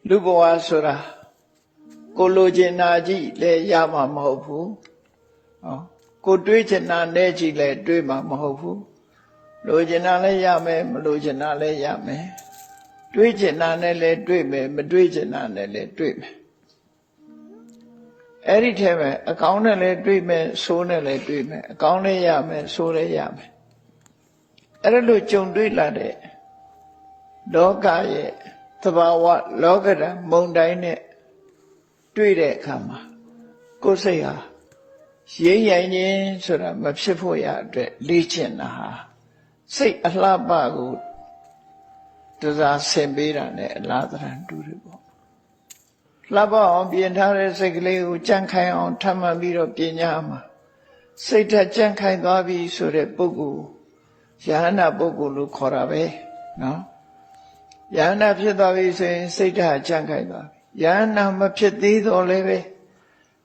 လူဘဝဆိုတာကိုလိုချင်တာကြီးလည်းရမှာမဟုတ်ဘူးကိုတွေးချင်တာနဲ့ကြီးလည်းတွေးမှာမဟုတ်ဘူးလိုချင်တာလည်းရမယ်မလိုချင်တာလည်းရမယ်တွေးချင်တာနဲ့လည်းတွေးမယ်မတွေးချင်တာနဲ့လည်းတွေးမယ်အဲ့ဒီထဲမှာအကောင်းနဲ့လည်းတွေးမယ်ဆိုးနဲ့လည်းတွေးမယ်အကောင်းလည်းရမယ်ဆိုးလည်းရမယ်အဲ့ဒါလို့ကြုံတွေ့လာတဲ့လောကရဲ့သဘာဝလောကဓာတ်မုန်တိုင်းနဲ့တွေ့တဲ့အခါမှာကိုယ်စိတ်ဟာရိမ့်ရိုင်ခြင်းဆိုတာမဖြစ်ဖို့ရအတွက်လေ့ကျင့်တာဟာစိတ်အလှပကိုတစားဆင်ပေးတာနဲ့အလားတန်တူတယ်ပေါ့လှပအောင်ပြင်ထားတဲ့စိတ်ကလေးကိုကြံ့ခိုင်အောင်ထပ်မှန်ပြီးတော့ပြင်ညာမှာစိတ်ဓာတ်ကြံ့ခိုင်သွားပြီဆိုတဲ့ပုဂ္ဂိုလ်ယဟနာပုဂ္ဂိုလ်လို့ခေါ်တာပဲနော်ယဟနာဖြစ်သွားပြီဆိုရင်စိတ်ဓာတ်ကြံ့ခိုင်သွားပြီယဟနာမဖြစ်သေးတော့လည်းပဲ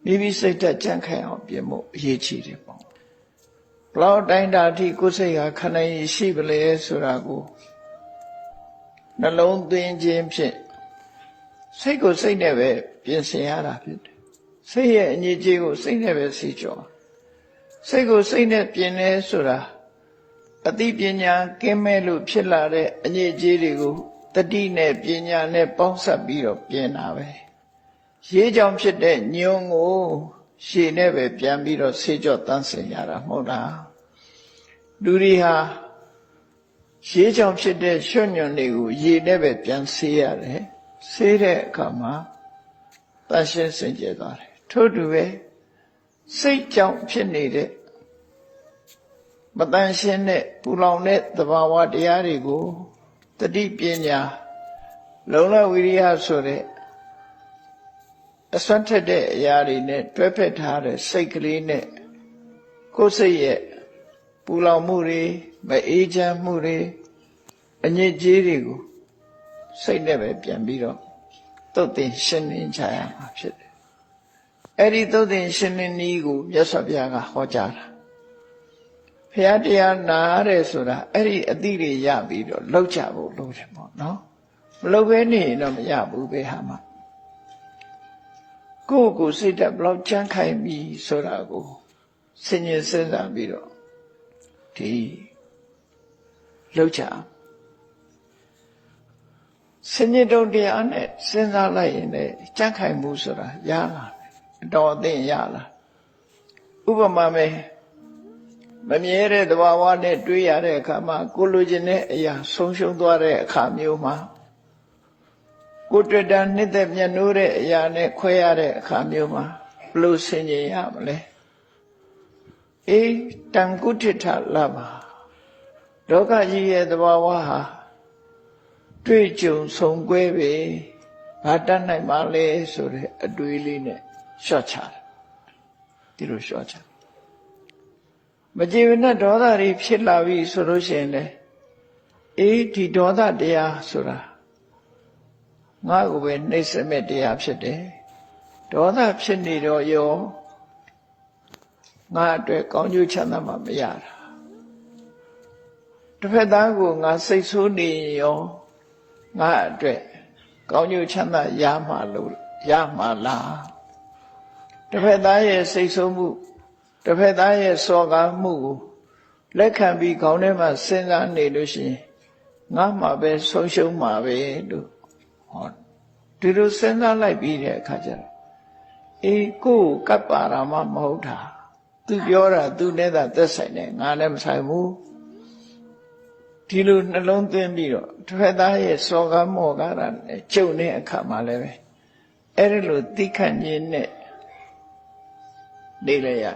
မိမိစိတ်ဓာတ်ကြံ့ခိုင်အောင်ပြင်ဖို့အရေးကြီးတယ်ပေါ့ဘလောက်တိုင်းတာအထိကိုယ်စိတ်ဟာခန္ဓာရင်ရှိပလေဆိုတာကိုနှလုံးသွင်းခြင်းဖြင့်စိတ်ကိုစိတ်နဲ့ပဲပြင်ဆင်ရတာဖြစ်တယ်စိတ်ရဲ့အငြိကြီးကိုစိတ်နဲ့ပဲစီကျော်စိတ်ကိုစိတ်နဲ့ပြင်လဲဆိုတာအသိပညာကင်းမဲ့လို့ဖြစ်လာတဲ့အငြိကြီးတွေကိုတတိနဲ့ပညာနဲ့ပေါင်းစပ်ပြီးတော့ပြင်တာပဲရေးကြောင်ဖြစ်တဲ့ညွန်ကိုရှည်နဲ့ပဲပြန်ပြီးတော့ဆေးကြော့တန်းစင်ရတာမဟုတ်လားလူတွေဟာရေးကြောင်ဖြစ်တဲ့ရွှွညွန်တွေကိုရေနဲ့ပဲပြန်ဆေးရတယ်ဆေးတဲ့အခါမှာတန်ရှင်းစင်ကြယ်သွားတယ်ထို့တူပဲစိတ်ကြောင့်ဖြစ်နေတဲ့မတန်ရှင်းတဲ့ပူလောင်တဲ့သဘာဝတရားတွေကိုတတိပညာလုံလဝိရိယဆိုတဲ့အစွမ်းထက်တဲ့အရာတွေနဲ့တွဲဖက်ထားတဲ့စိတ်ကလေးနဲ့ကိုယ်စိတ်ရဲ့ပူလောင်မှုတွေမအေးချမ်းမှုတွေအညစ်အကြေးတွေကိုစိတ်နဲ့ပဲပြန်ပြီးတော့သုတ်သင်ရှင်းလင်းကြရမှာဖြစ်တယ်အဲ့ဒီသုတ်သင်ရှင်းလင်းနည်းကိုမြတ်စွာဘုရားကဟောကြားတာဘုရားတရားနာရဲဆိုတာအဲ့ဒီအသိတွေရပြီးတော့လောက်ကြဖို့လိုတယ်ပေါ့နော်မလောက်ဘဲနေရင်တော့မရဘူးပဲဟာမှာကိုယ့်ကိုယ်စိတ်ဓာတ်ဘလောက်ကြမ်းခိုင်ပြီဆိုတာကိုစဉ်းကျင်စဉ်းစားပြီးတော့ဒီလောက်ကြစဉ်းကျင်တုံတရားနဲ့စဉ်းစားလိုက်ရင်လည်းကြမ်းခိုင်မှုဆိုတာရလာတယ်အတော်အသင့်ရလာဥပမာပဲမမြဲတဲ့သဘာဝနဲ့တွေ့ရတဲ့အခါမှာကိုလိုချင်တဲ့အရာဆုံးရှုံးသွားတဲ့အခါမျိုးမှာကိုတွေ့တာနှစ်သက်မြတ်နိုးတဲ့အရာနဲ့ခွဲရတဲ့အခါမျိုးမှာဘလို့ဆင်ခြင်ရမလဲအေးတန်ကုဋ္ဌထလာပါလောကကြီးရဲ့သဘာဝဟာတွေ့ကြုံဆုံကွဲပဲဘာတတ်နိုင်ပါလဲဆိုတဲ့အတွေးလေးနဲ့ရှော့ချတယ်ဒီလိုရှော့ချမကြည်ဝနဲ့ဒေါသတွေဖြစ်လာပြီဆိုလို့ရှိရင်လေအေးဒီဒေါသတရားဆိုတာငါ့ကိုပဲနှိမ့်စမဲ့တရားဖြစ်တယ်ဒေါသဖြစ်နေတော့ရောငါအတွက်ကောင်းကျိုးချမ်းသာမှမရတာတစ်ဖက်သားကိုငါစိတ်ဆိုးနေရောငါအတွက်ကောင်းကျိုးချမ်းသာရမှာလို့ရမှာလားတစ်ဖက်သားရဲ့စိတ်ဆိုးမှုတစ်ဖက်သားရဲ့စော်ကားမှုကိုလက်ခံပြီးခေါင်းထဲမှာစဉ်းစားနေလို့ရှိရင်ငါမှပဲဆုံးရှုံးမှာပဲလို့ဟောဒီလိုစဉ်းစားလိုက်ပြီးတဲ့အခါကျတော့အေးကိုယ်ကပ်ပါရမမဟုတ်တာသူပြောတာသူနဲ့သာသက်ဆိုင်တယ်ငါလည်းမဆိုင်ဘူးဒီလိုနှလုံးသွင်းပြီးတော့တစ်ဖက်သားရဲ့စော်ကားမော်ကားတာနဲ့ကြုံတဲ့အခါမှာလည်းပဲအဲ့ဒီလိုသိခန့်ခြင်းနဲ့နေလိုက်ရ